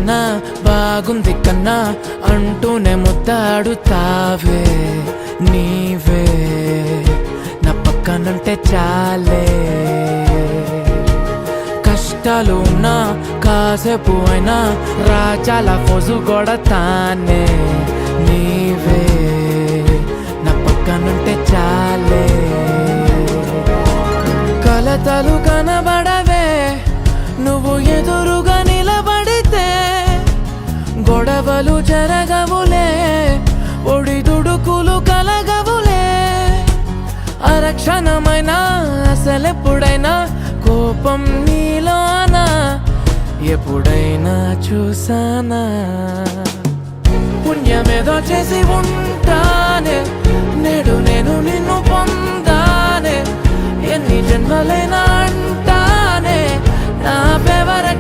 కన్నా బాగుంది కన్నా అంటూనే ముద్దాడుతావే నీవే నా పక్కనుంటే చాలే కష్టాలు ఉన్నా కాసేపు అయినా రాజాల ఫోజు కొడతానే నీవే నా పక్కనుంటే చాలే కలతలు కనబడవే నువ్వు ఎదురుగా నిలబడితే గొడవలు జరగవులే ఒడిదుడుకులు కలగవులే అరక్షణమైనా అసలెప్పుడైనా కోపం నీలోనా ఎప్పుడైనా చూసానా పుణ్యమేదో చేసి ఉంటానే నేడు నేను నిన్ను పొందానే ఎన్ని జన్మలైనా